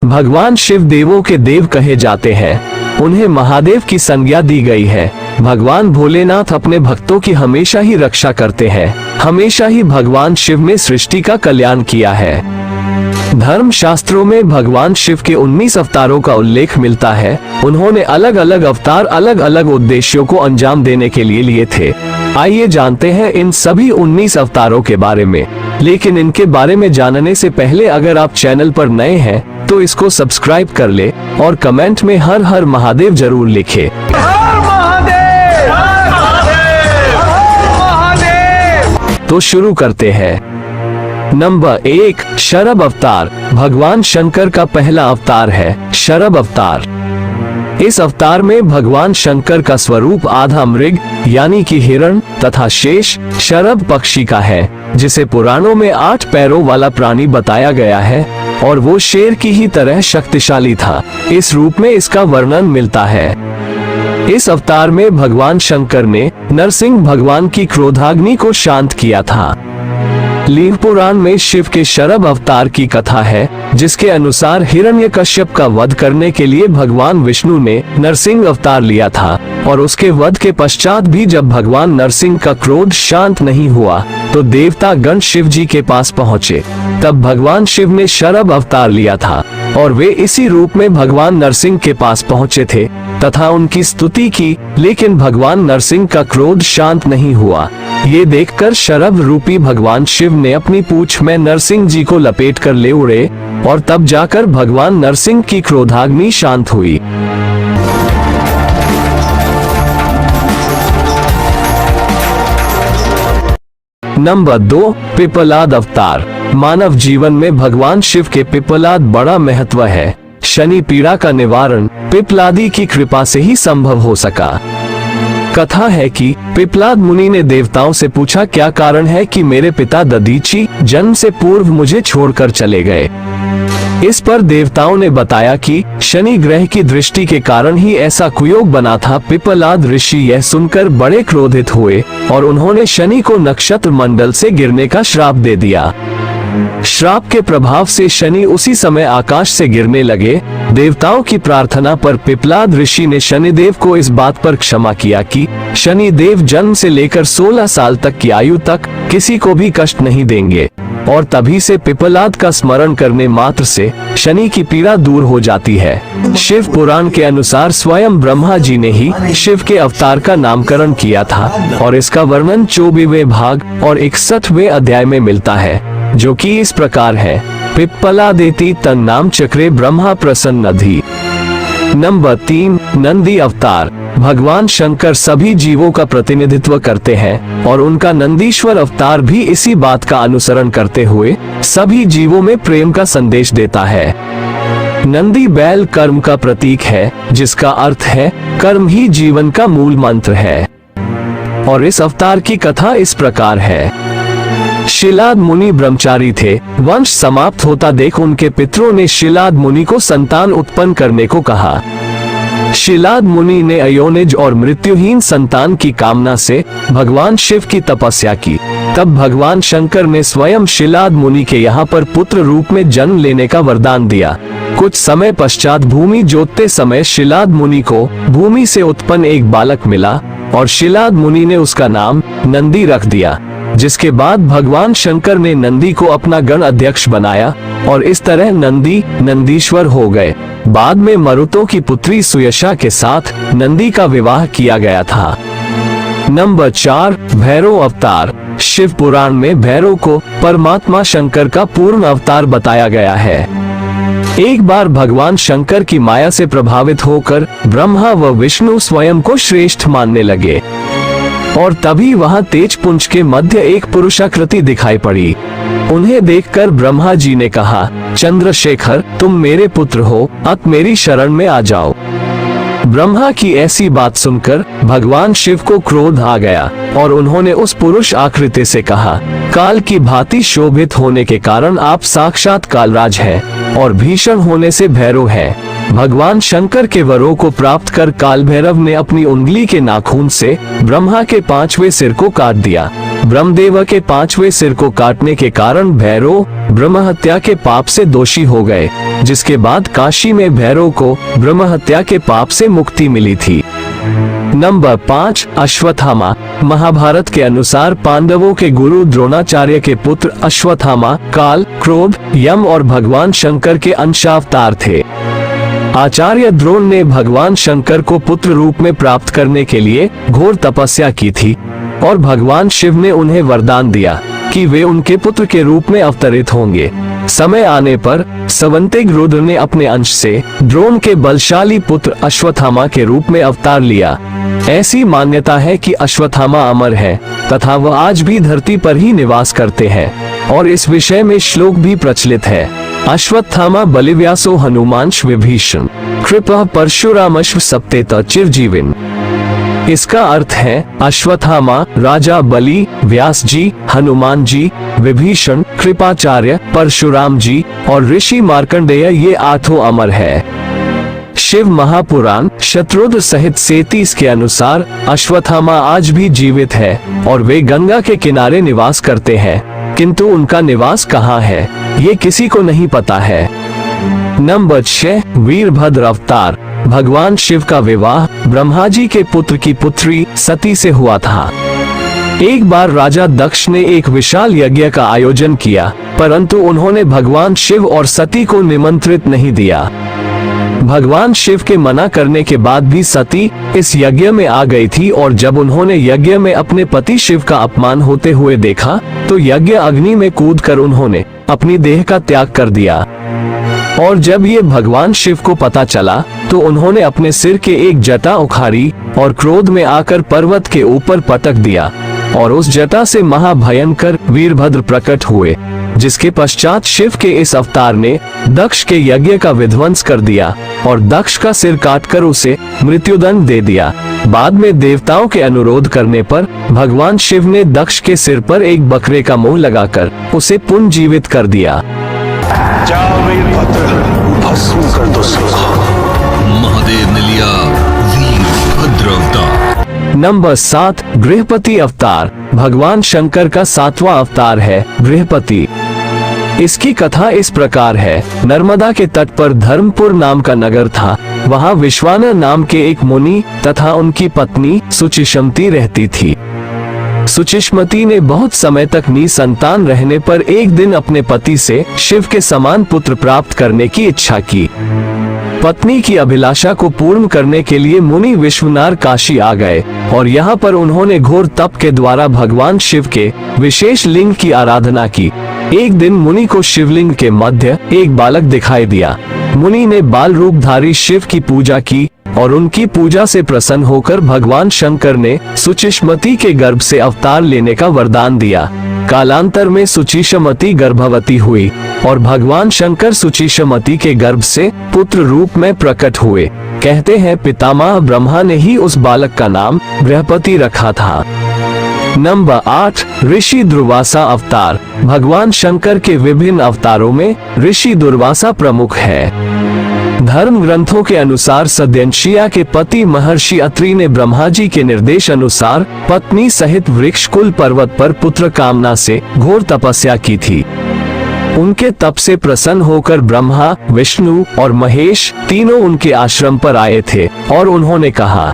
भगवान शिव देवों के देव कहे जाते हैं। उन्हें महादेव की संज्ञा दी गई है। भगवान भोलेनाथ अपने भक्तों की हमेशा ही रक्षा करते हैं। हमेशा ही भगवान शिव ने सृष्टि का कल्याण किया है। धर्म शास्त्रों में भगवान शिव के 19 अवतारों का उल्लेख मिलता है। उन्होंने अलग अलग अवतार अलग अलग उद्देश्यों को अंजाम देने के लिए लिए थे। आइए जानते हैं इन सभी 19 अवतारों के बारे में। लेकिन इनके बारे में जानने से पहले अगर आप चैनल पर नए हैं तो इसको सब्सक्राइब कर ले और कमेंट में हर हर महादेव जरूर लिखे। तो शुरू करते हैं। नंबर 1, शरभ अवतार। भगवान शंकर का पहला अवतार है शरभ अवतार। इस अवतार में भगवान शंकर का स्वरूप आधा मृग यानी कि हिरण तथा शेष शरभ पक्षी का है, जिसे पुराणों में 8 पैरों वाला प्राणी बताया गया है और वो शेर की ही तरह शक्तिशाली था। इस रूप में इसका वर्णन मिलता है। इस अवतार में भगवान शंकर ने नरसिंह भगवान की क्रोधाग्नि को शांत किया था। लिंग पुराण में शिव के शरभ अवतार की कथा है, जिसके अनुसार हिरण्यकश्यप का वध करने के लिए भगवान विष्णु ने नरसिंह अवतार लिया था और उसके वध के पश्चात भी जब भगवान नरसिंह का क्रोध शांत नहीं हुआ तो देवता गण शिव जी के पास पहुँचे। तब भगवान शिव ने शरभ अवतार लिया था और वे इसी रूप में भगवान नरसिंह के पास पहुँचे थे तथा उनकी स्तुति की, लेकिन भगवान नरसिंह का क्रोध शांत नहीं हुआ। ये देखकर शरभ रूपी भगवान शिव ने अपनी पूंछ में नरसिंह जी को लपेट कर ले उड़े और तब जाकर भगवान नरसिंह की क्रोधाग्नि शांत हुई। नंबर 2, पिप्पलाद अवतार। मानव जीवन में भगवान शिव के पिप्पलाद बड़ा महत्व है। शनि पीड़ा का निवारण पिप्पलादी की कृपा से ही संभव हो सका। कथा है कि पिप्पलाद मुनि ने देवताओं से पूछा, क्या कारण है कि मेरे पिता दधीची जन्म से पूर्व मुझे छोड़कर चले गए। इस पर देवताओं ने बताया कि शनि ग्रह की दृष्टि के कारण ही ऐसा कुयोग बना था। पिप्पलाद ऋषि यह सुनकर बड़े क्रोधित हुए और उन्होंने शनि को नक्षत्र मंडल से गिरने का श्राप दे दिया। श्राप के प्रभाव से शनि उसी समय आकाश से गिरने लगे। देवताओं की प्रार्थना पर पिप्पलाद ऋषि ने शनिदेव को इस बात पर क्षमा किया कि शनिदेव जन्म से लेकर 16 साल तक की आयु तक किसी को भी कष्ट नहीं देंगे और तभी से पिप्पलाद का स्मरण करने मात्र से शनि की पीड़ा दूर हो जाती है। शिव पुराण के अनुसार स्वयं ब्रह्मा जी ने ही शिव के अवतार का नामकरण किया था और इसका वर्णन 24वें भाग और 61वें अध्याय में मिलता है, जो कि इस प्रकार है। पिप्पलादेति तन नाम चक्रे ब्रह्मा प्रसन्नधि। नंबर 3, नंदी अवतार। भगवान शंकर सभी जीवों का प्रतिनिधित्व करते हैं और उनका नंदीश्वर अवतार भी इसी बात का अनुसरण करते हुए सभी जीवों में प्रेम का संदेश देता है। नंदी बैल कर्म का प्रतीक है, जिसका अर्थ है कर्म ही जीवन का मूल मंत्र है। और इस अवतार की कथा इस प्रकार है। शिलाद मुनि ब्रह्मचारी थे। वंश समाप्त होता देख उनके पितरों ने शिलाद मुनि को संतान उत्पन्न करने को कहा। शिलाद मुनि ने अयोनिज और मृत्युहीन संतान की कामना से भगवान शिव की तपस्या की। तब भगवान शंकर ने स्वयं शिलाद मुनि के यहाँ पर पुत्र रूप में जन्म लेने का वरदान दिया। कुछ समय पश्चात भूमि जोतते समय शिलाद मुनि को भूमि से उत्पन्न एक बालक मिला और शिलाद मुनि ने उसका नाम नंदी रख दिया, जिसके बाद भगवान शंकर ने नंदी को अपना गण अध्यक्ष बनाया और इस तरह नंदी नंदीश्वर हो गए। बाद में मरुतों की पुत्री सुयशा के साथ नंदी का विवाह किया गया था। नंबर 4, भैरव अवतार। शिव पुराण में भैरव को परमात्मा शंकर का पूर्ण अवतार बताया गया है। एक बार भगवान शंकर की माया से प्रभावित होकर ब्रह्मा व विष्णु स्वयं को श्रेष्ठ मानने लगे और तभी वहां तेजपुंज के मध्य एक पुरुषाकृति दिखाई पड़ी। उन्हें देखकर ब्रह्मा जी ने कहा, चंद्रशेखर तुम मेरे पुत्र हो, अब मेरी शरण में आ जाओ। ब्रह्मा की ऐसी बात सुनकर भगवान शिव को क्रोध आ गया और उन्होंने उस पुरुष आकृति से कहा, काल की भांति शोभित होने के कारण आप साक्षात कालराज हैं और भीषण होने से भैरव है। भगवान शंकर के वरों को प्राप्त कर काल भैरव ने अपनी उंगली के नाखून से ब्रह्मा के 5वें सिर को काट दिया। ब्रह्मदेव के 5वें सिर को काटने के कारण भैरव ब्रह्म हत्या के पाप से दोषी हो गए, जिसके बाद काशी में भैरव को ब्रह्म हत्या के पाप से मुक्ति मिली थी। नंबर 5 अश्वत्थामा। महाभारत के अनुसार पांडवों के गुरु द्रोणाचार्य के पुत्र अश्वत्थामा काल, क्रोध, यम और भगवान शंकर के अंशावतार थे। आचार्य द्रोण ने भगवान शंकर को पुत्र रूप में प्राप्त करने के लिए घोर तपस्या की थी और भगवान शिव ने उन्हें वरदान दिया कि वे उनके पुत्र के रूप में अवतरित होंगे। समय आने पर स्वंतिक रुद्र ने अपने अंश से द्रोण के बलशाली पुत्र अश्वत्थामा के रूप में अवतार लिया। ऐसी मान्यता है कि अश्वत्थामा अमर है तथा वह आज भी धरती पर ही निवास करते हैं और इस विषय में श्लोक भी प्रचलित है। अश्वत्थामा बलिव्यासो हनुमांश विभीषण कृपा परशुरामश्व सप्तेत चिरजीविन। इसका अर्थ है अश्वत्थामा राजा बलि, व्यास जी, हनुमान जी, विभीषण, कृपाचार्य, परशुराम जी और ऋषि मार्कंडेय ये 8 अमर है। शिव महापुराण शतरुद्र सहित 37 के अनुसार अश्वत्थामा आज भी जीवित है और वे गंगा के किनारे निवास करते हैं, किंतु उनका निवास कहाँ है ये किसी को नहीं पता है। नंबर 6 वीरभद्र अवतार। भगवान शिव का विवाह ब्रह्मा जी के पुत्र की पुत्री सती से हुआ था। एक बार राजा दक्ष ने एक विशाल यज्ञ का आयोजन किया, परंतु उन्होंने भगवान शिव और सती को निमंत्रित नहीं दिया। भगवान शिव के मना करने के बाद भी सती इस यज्ञ में आ गई थी और जब उन्होंने यज्ञ में अपने पति शिव का अपमान होते हुए देखा तो यज्ञ अग्नि में कूदकर उन्होंने अपनी देह का त्याग कर दिया। और जब ये भगवान शिव को पता चला तो उन्होंने अपने सिर के एक जटा उखाड़ी और क्रोध में आकर पर्वत के ऊपर पटक दिया और उस जटा से महाभयंकर वीरभद्र प्रकट हुए, जिसके पश्चात शिव के इस अवतार ने दक्ष के यज्ञ का विध्वंस कर दिया और दक्ष का सिर काटकर उसे मृत्युदंड दे दिया। बाद में देवताओं के अनुरोध करने पर भगवान शिव ने दक्ष के सिर पर एक बकरे का मुंह लगाकर उसे पुनर्जीवित कर दिया। महादेव ने लिया वीरभद्र अवतार। नंबर 7 गृहपति अवतार। भगवान शंकर का 7वां अवतार है गृहपति। इसकी कथा इस प्रकार है। नर्मदा के तट पर धर्मपुर नाम का नगर था। वहाँ विश्वानर नाम के एक मुनि तथा उनकी पत्नी सुचिष्मति रहती थी। सुचिष्मति ने बहुत समय तक निसंतान रहने पर एक दिन अपने पति से शिव के समान पुत्र प्राप्त करने की इच्छा की। पत्नी की अभिलाषा को पूर्ण करने के लिए मुनि विश्वनाथ काशी आ गए और यहाँ पर उन्होंने घोर तप के द्वारा भगवान शिव के विशेष लिंग की आराधना की। एक दिन मुनि को शिवलिंग के मध्य एक बालक दिखाई दिया। मुनि ने बाल रूपधारी शिव की पूजा की और उनकी पूजा से प्रसन्न होकर भगवान शंकर ने सुचिष्मति के गर्भ से अवतार लेने का वरदान दिया। कालांतर में सुचिष्मति गर्भवती हुई और भगवान शंकर सुचिष्मति के गर्भ से पुत्र रूप में प्रकट हुए। कहते हैं पितामह ब्रह्मा ने ही उस बालक का नाम गृहपति रखा था। नंबर 8 ऋषि दुर्वासा अवतार। भगवान शंकर के विभिन्न अवतारों में ऋषि दुर्वासा प्रमुख है। धर्म ग्रंथों के अनुसार सद्यंशिया के पति महर्षि अत्रि ने ब्रह्मा जी के निर्देश अनुसार पत्नी सहित वृक्षकुल पर्वत पर पुत्र कामना से घोर तपस्या की थी। उनके तप से प्रसन्न होकर ब्रह्मा, विष्णु और महेश तीनों उनके आश्रम पर आए थे और उन्होंने कहा,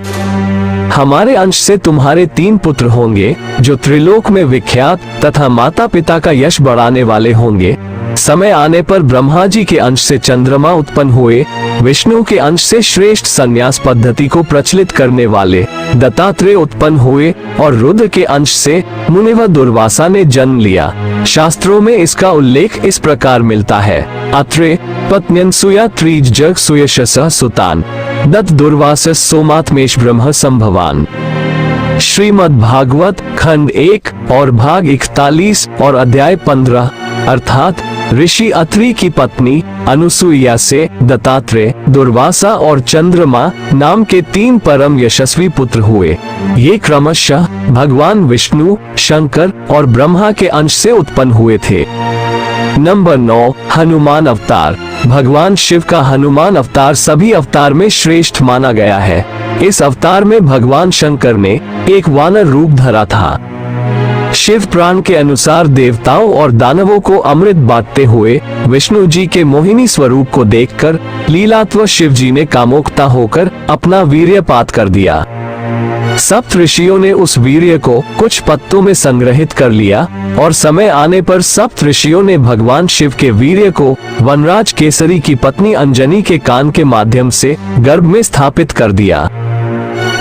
हमारे अंश से तुम्हारे 3 पुत्र होंगे जो त्रिलोक में विख्यात तथा माता पिता का यश बढ़ाने वाले होंगे। समय आने पर ब्रह्मा जी के अंश से चंद्रमा उत्पन्न हुए, विष्णु के अंश से श्रेष्ठ संन्यास पद्धति को प्रचलित करने वाले दत्तात्रेय उत्पन्न हुए और रुद्र के अंश से मुनिवर दुर्वासा ने जन्म लिया। शास्त्रों में इसका उल्लेख इस प्रकार मिलता है, अत्रे पत्न्यंसुया त्रिज जग सुयशसः सुतान दत्त दुर्वासस सोमात्मेश ब्रह्म संभवान। श्रीमद् भागवत खंड 1 और भाग 41 और अध्याय 15 अर्थात ऋषि अत्रि की पत्नी अनुसुईया से दत्तात्रेय, दुर्वासा और चंद्रमा नाम के 3 परम यशस्वी पुत्र हुए। ये क्रमशः भगवान विष्णु, शंकर और ब्रह्मा के अंश से उत्पन्न हुए थे। नंबर 9 हनुमान अवतार। भगवान शिव का हनुमान अवतार सभी अवतार में श्रेष्ठ माना गया है। इस अवतार में भगवान शंकर ने एक वानर रूप धरा था। शिव पुराण के अनुसार देवताओं और दानवों को अमृत बांटते हुए विष्णु जी के मोहिनी स्वरूप को देखकर लीलात्व शिव जी ने कामुकता होकर अपना वीर्यपात कर दिया। सप्त ऋषियों ने उस वीर्य को कुछ पत्तों में संग्रहित कर लिया और समय आने पर सप्त ऋषियों ने भगवान शिव के वीर्य को वनराज केसरी की पत्नी अंजनी के कान के माध्यम से गर्भ में स्थापित कर दिया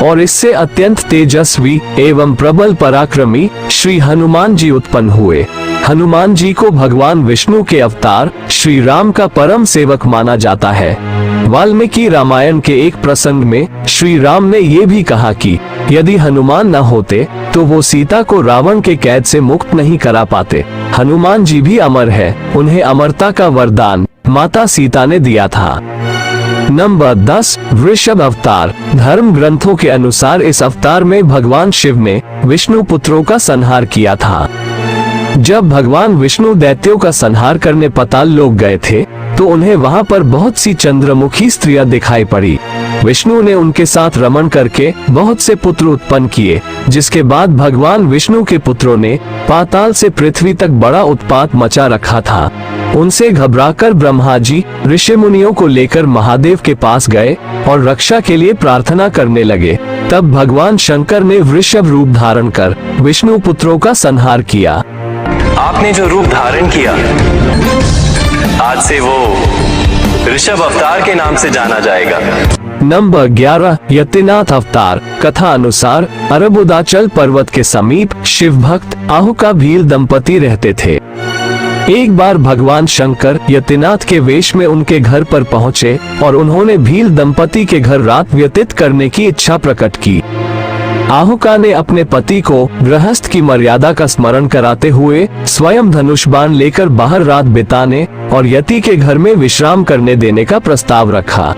और इससे अत्यंत तेजस्वी एवं प्रबल पराक्रमी श्री हनुमान जी उत्पन्न हुए। हनुमान जी को भगवान विष्णु के अवतार श्री राम का परम सेवक माना जाता है। वाल्मीकि रामायण के एक प्रसंग में श्री राम ने ये भी कहा कि यदि हनुमान न होते तो वो सीता को रावण के कैद से मुक्त नहीं करा पाते। हनुमान जी भी अमर है, उन्हें अमरता का वरदान माता सीता ने दिया था। नंबर 10, वृषभ अवतार। धर्म ग्रंथों के अनुसार इस अवतार में भगवान शिव ने विष्णु पुत्रों का संहार किया था। जब भगवान विष्णु दैत्यों का संहार करने पाताल लोक गए थे तो उन्हें वहां पर बहुत सी चंद्रमुखी स्त्रियां दिखाई पड़ी। विष्णु ने उनके साथ रमण करके बहुत से पुत्र उत्पन्न किए, जिसके बाद भगवान विष्णु के पुत्रों ने पाताल से पृथ्वी तक बड़ा उत्पात मचा रखा था। उनसे घबराकर ब्रह्मा जी ऋषि मुनियों को लेकर महादेव के पास गए और रक्षा के लिए प्रार्थना करने लगे। तब भगवान शंकर ने वृषभ रूप धारण कर विष्णु पुत्रों का संहार किया। आपने जो रूप धारण किया आज से वो ऋषभ अवतार के नाम से जाना जाएगा। नंबर 11, यतिनाथ अवतार। कथा अनुसार अरबुदाचल पर्वत के समीप शिव भक्त आहुका भील दंपति रहते थे। एक बार भगवान शंकर यतिनाथ के वेश में उनके घर पर पहुँचे और उन्होंने भील दंपति के घर रात व्यतीत करने की इच्छा प्रकट की। आहुका ने अपने पति को गृहस्थ की मर्यादा का स्मरण कराते हुए स्वयं धनुष बाण लेकर बाहर रात बिताने और यति के घर में विश्राम करने देने का प्रस्ताव रखा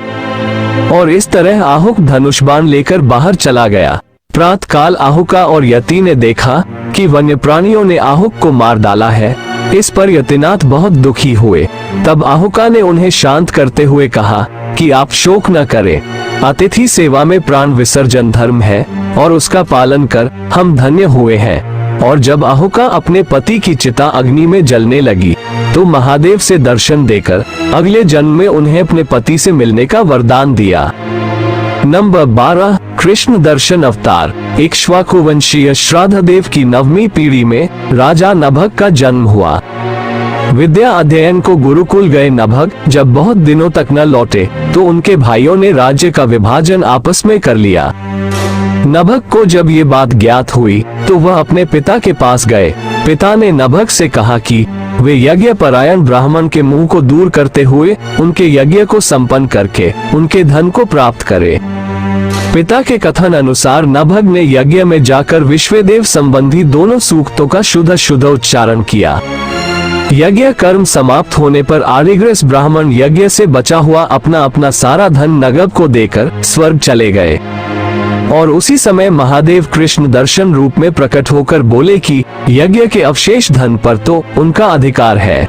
और इस तरह आहुक धनुष बाण लेकर बाहर चला गया। प्रातः काल आहुका और यति ने देखा कि वन्य प्राणियों ने आहुक को मार डाला है। इस पर यतिनाथ बहुत दुखी हुए। तब आहुका ने उन्हें शांत करते हुए कहा कि आप शोक न करें, अतिथि सेवा में प्राण विसर्जन धर्म है और उसका पालन कर हम धन्य हुए हैं। और जब आहुका अपने पति की चिता अग्नि में जलने लगी तो महादेव से दर्शन देकर अगले जन्म में उन्हें अपने पति से मिलने का वरदान दिया। नंबर 12, कृष्ण दर्शन अवतार। इक्ष्वाकु वंशीय श्राद्धदेव की 9वीं पीढ़ी में राजा नभग का जन्म हुआ। विद्या अध्ययन को गुरुकुल गए नभग जब बहुत दिनों तक न लौटे तो उनके भाइयों ने राज्य का विभाजन आपस में कर लिया। नभग को जब ये बात ज्ञात हुई तो वह अपने पिता के पास गए। पिता ने नभग से कहा कि वे यज्ञ परायण ब्राह्मण के मुंह को दूर करते हुए उनके यज्ञ को संपन्न करके उनके धन को प्राप्त करे। पिता के कथन अनुसार नभग ने यज्ञ में जाकर विश्वदेव संबंधी दोनों सूक्तों का शुद्ध उच्चारण किया। यज्ञ कर्म समाप्त होने पर आरिग्रस ब्राह्मण यज्ञ से बचा हुआ अपना अपना सारा धन नगब को देकर स्वर्ग चले गए और उसी समय महादेव कृष्ण दर्शन रूप में प्रकट होकर बोले कि यज्ञ के अवशेष धन पर तो उनका अधिकार है।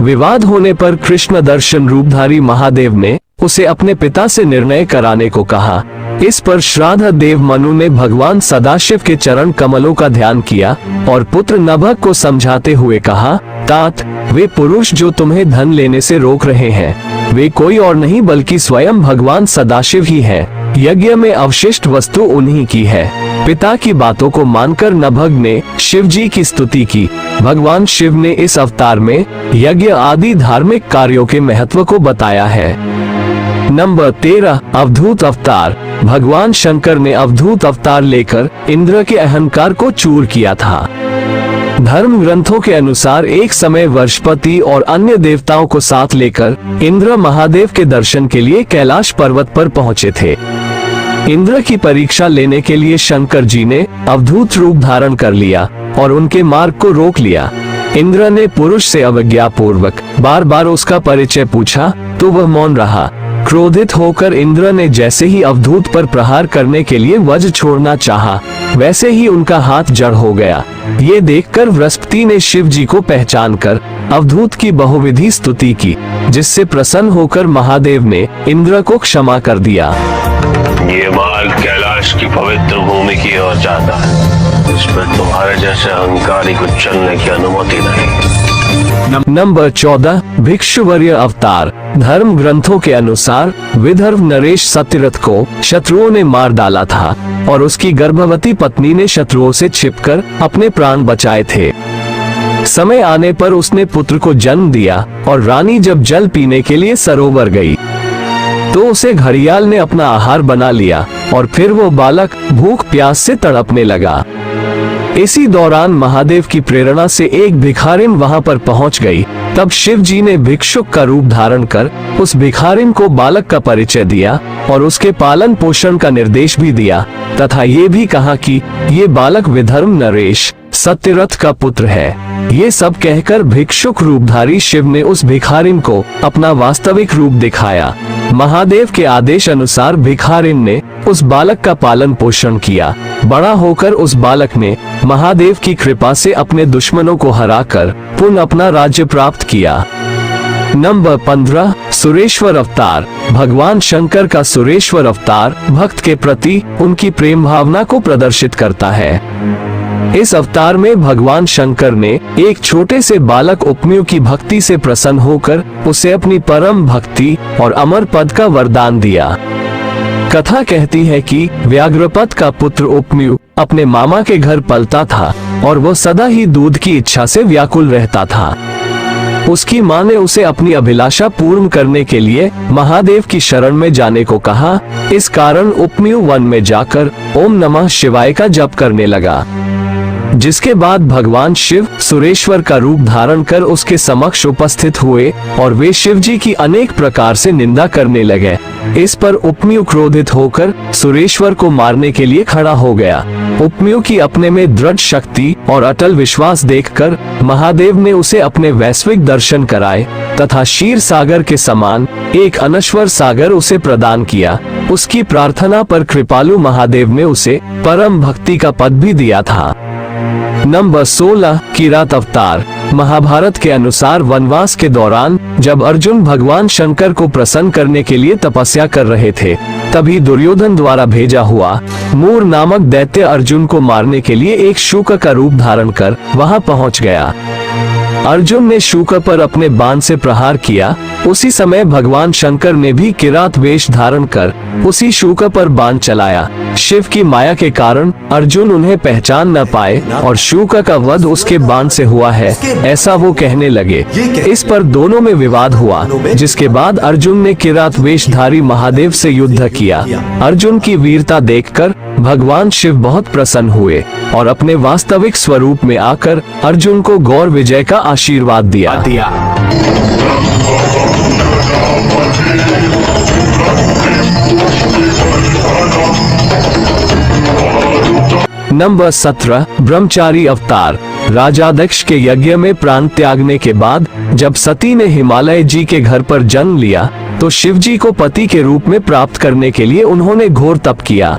विवाद होने पर कृष्ण दर्शन रूपधारी महादेव ने उसे अपने पिता से निर्णय कराने को कहा। इस पर श्राद्ध देव मनु ने भगवान सदाशिव के चरण कमलों का ध्यान किया और पुत्र नभग को समझाते हुए कहा, तात, वे पुरुष जो तुम्हें धन लेने से रोक रहे हैं वे कोई और नहीं बल्कि स्वयं भगवान सदाशिव ही है। यज्ञ में अवशिष्ट वस्तु उन्हीं की है। पिता की बातों को मानकर नभग ने शिव जी की स्तुति की। भगवान शिव ने इस अवतार में यज्ञ आदि धार्मिक कार्यों के महत्व को बताया है। नंबर 13, अवधूत अवतार। भगवान शंकर ने अवधूत अवतार लेकर इंद्र के अहंकार को चूर किया था। धर्म ग्रंथों के अनुसार एक समय वर्षपति और अन्य देवताओं को साथ लेकर इंद्र महादेव के दर्शन के लिए कैलाश पर्वत पर पहुंचे थे। इंद्र की परीक्षा लेने के लिए शंकर जी ने अवधूत रूप धारण कर लिया और उनके मार्ग को रोक लिया। इंद्र ने पुरुष से अवज्ञा पूर्वक बार बार उसका परिचय पूछा तो वह मौन रहा। क्रोधित होकर इंद्र ने जैसे ही अवधूत पर प्रहार करने के लिए वज्र छोड़ना चाहा वैसे ही उनका हाथ जड़ हो गया। ये देखकर बृहस्पति ने शिव जी को पहचान कर अवधूत की बहुविधि स्तुति की, जिससे प्रसन्न होकर महादेव ने इंद्र को क्षमा कर दिया। ये मार्ग कैलाश की पवित्र भूमि की ओर जाता है, इस पर तुम्हारे जैसे अहंकारी को चलने की अनुमति नहीं। नंबर 14, भिक्षुवर्य अवतार। धर्म ग्रंथों के अनुसार विदर्भ नरेश सत्यरथ को शत्रुओं ने मार डाला था और उसकी गर्भवती पत्नी ने शत्रुओं से छिपकर अपने प्राण बचाए थे। समय आने पर उसने पुत्र को जन्म दिया और रानी जब जल पीने के लिए सरोवर गई तो उसे घड़ियाल ने अपना आहार बना लिया और फिर वो बालक भूख प्यास से तड़पने लगा। इसी दौरान महादेव की प्रेरणा से एक भिखारिन वहां पर पहुंच गई। तब शिव जी ने भिक्षुक का रूप धारण कर उस भिखारिन को बालक का परिचय दिया और उसके पालन पोषण का निर्देश भी दिया तथा ये भी कहा कि ये बालक विदर्भ नरेश सत्यरथ का पुत्र है। ये सब कहकर भिक्षुक रूपधारी शिव ने उस भिखारिन को अपना वास्तविक रूप दिखाया। महादेव के आदेश अनुसार भिखारिन ने उस बालक का पालन पोषण किया। बड़ा होकर उस बालक ने महादेव की कृपा से अपने दुश्मनों को हराकर पुनः अपना राज्य प्राप्त किया। नंबर 15, सुरेश्वर अवतार। भगवान शंकर का सुरेश्वर अवतार भक्त के प्रति उनकी प्रेम भावना को प्रदर्शित करता है। इस अवतार में भगवान शंकर ने एक छोटे से बालक उपमन्यु की भक्ति से प्रसन्न होकर उसे अपनी परम भक्ति और अमर पद का वरदान दिया। कथा कहती है कि व्याघ्रपद का पुत्र उपमन्यु अपने मामा के घर पलता था और वो सदा ही दूध की इच्छा से व्याकुल रहता था। उसकी माँ ने उसे अपनी अभिलाषा पूर्ण करने के लिए महादेव की शरण में जाने को कहा। इस कारण उपमन्यु वन में जाकर ओम नमः शिवाय का जप करने लगा, जिसके बाद भगवान शिव सुरेश्वर का रूप धारण कर उसके समक्ष उपस्थित हुए और वे शिव जी की अनेक प्रकार से निंदा करने लगे। इस पर उपमन्यु क्रोधित होकर सुरेश्वर को मारने के लिए खड़ा हो गया। उपमन्यु की अपने में दृढ़ शक्ति और अटल विश्वास देखकर महादेव ने उसे अपने वैश्विक दर्शन कराए तथा क्षीर सागर के समान एक अनश्वर सागर उसे प्रदान किया। उसकी प्रार्थना पर कृपालु महादेव ने उसे परम भक्ति का पद भी दिया था। नंबर 16, किरात अवतार। महाभारत के अनुसार वनवास के दौरान जब अर्जुन भगवान शंकर को प्रसन्न करने के लिए तपस्या कर रहे थे, तभी दुर्योधन द्वारा भेजा हुआ मूर नामक दैत्य अर्जुन को मारने के लिए एक शूक का रूप धारण कर वहां पहुंच गया। अर्जुन ने शूक पर अपने बाण से प्रहार किया। उसी समय भगवान शंकर ने भी किरात वेश धारण कर उसी शूक पर बाण चलाया। शिव की माया के कारण अर्जुन उन्हें पहचान न पाए और शूक का वध उसके बाण से हुआ है, ऐसा वो कहने लगे। इस पर दोनों में विवाद हुआ, जिसके बाद अर्जुन ने किरात वेशधारी महादेव से युद्ध किया। अर्जुन की वीरता देखकर भगवान शिव बहुत प्रसन्न हुए और अपने वास्तविक स्वरूप में आकर अर्जुन को गौर विजय का आशीर्वाद दिया। नंबर 17, ब्रह्मचारी अवतार। राजा दक्ष के यज्ञ में प्राण त्यागने के बाद जब सती ने हिमालय जी के घर पर जन्म लिया तो शिव जी को पति के रूप में प्राप्त करने के लिए उन्होंने घोर तप किया।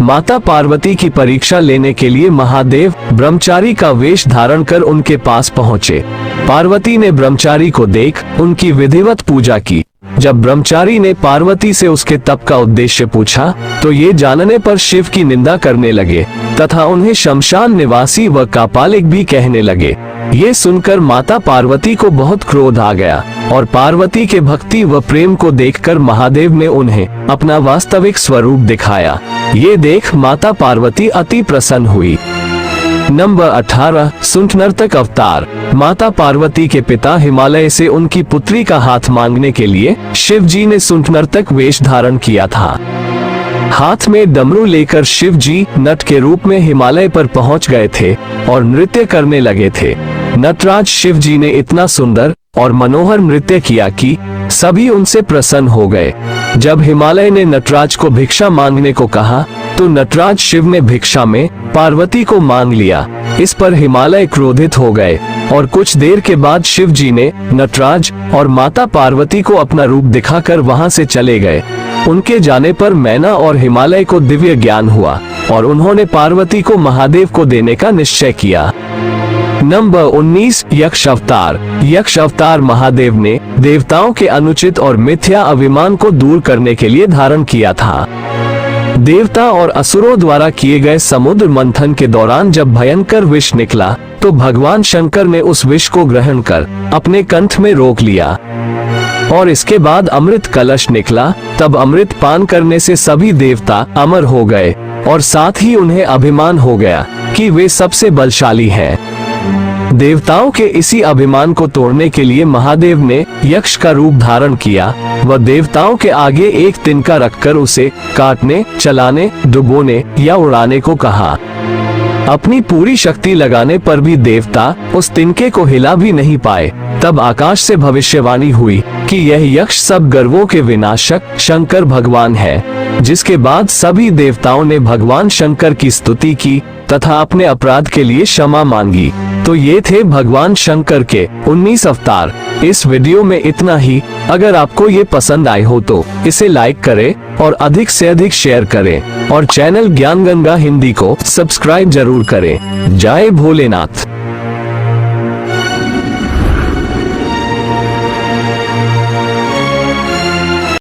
माता पार्वती की परीक्षा लेने के लिए महादेव ब्रह्मचारी का वेश धारण कर उनके पास पहुँचे। पार्वती ने ब्रह्मचारी को देख उनकी विधिवत पूजा की। जब ब्रह्मचारी ने पार्वती से उसके तप का उद्देश्य पूछा तो ये जानने पर शिव की निंदा करने लगे तथा उन्हें शमशान निवासी व कापालिक भी कहने लगे। ये सुनकर माता पार्वती को बहुत क्रोध आ गया और पार्वती के भक्ति व प्रेम को देखकर महादेव ने उन्हें अपना वास्तविक स्वरूप दिखाया। ये देख माता पार्वती अति प्रसन्न हुई। नंबर 18, सुंठ नर्तक अवतार। माता पार्वती के पिता हिमालय से उनकी पुत्री का हाथ मांगने के लिए शिव जी ने सुंठ नर्तक वेश धारण किया था। हाथ में डमरू लेकर शिव जी नट के रूप में हिमालय पर पहुंच गए थे और नृत्य करने लगे थे। नटराज शिव जी ने इतना सुंदर और मनोहर नृत्य किया कि सभी उनसे प्रसन्न हो गए। जब हिमालय ने नटराज को भिक्षा मांगने को कहा तो नटराज शिव ने भिक्षा में पार्वती को मांग लिया। इस पर हिमालय क्रोधित हो गए और कुछ देर के बाद शिव जी ने नटराज और माता पार्वती को अपना रूप दिखाकर वहां से चले गए। उनके जाने पर मैना और हिमालय को दिव्य ज्ञान हुआ और उन्होंने पार्वती को महादेव को देने का निश्चय किया। नंबर 19 यक्ष अवतार। यक्ष अवतार महादेव ने देवताओं के अनुचित और मिथ्या अभिमान को दूर करने के लिए धारण किया था। देवता और असुरों द्वारा किए गए समुद्र मंथन के दौरान जब भयंकर विष निकला तो भगवान शंकर ने उस विष को ग्रहण कर अपने कंठ में रोक लिया और इसके बाद अमृत कलश निकला। तब अमृत पान करने से सभी देवता अमर हो गए और साथ ही उन्हें अभिमान हो गया कि वे सबसे बलशाली हैं। देवताओं के इसी अभिमान को तोड़ने के लिए महादेव ने यक्ष का रूप धारण किया व देवताओं के आगे एक तिनका रखकर उसे काटने, चलाने, डुबोने या उड़ाने को कहा। अपनी पूरी शक्ति लगाने पर भी देवता उस तिनके को हिला भी नहीं पाए। तब आकाश से भविष्यवाणी हुई कि यह यक्ष सब गर्वों के विनाशक शंकर भगवान है। जिसके बाद सभी देवताओं ने भगवान शंकर की स्तुति की तथा अपने अपराध के लिए क्षमा मांगी। तो ये थे भगवान शंकर के 19 अवतार। इस वीडियो में इतना ही। अगर आपको ये पसंद आए हो तो इसे लाइक करें और अधिक से अधिक शेयर करें और चैनल ज्ञान गंगा हिंदी को सब्सक्राइब जरूर करें। जय भोलेनाथ।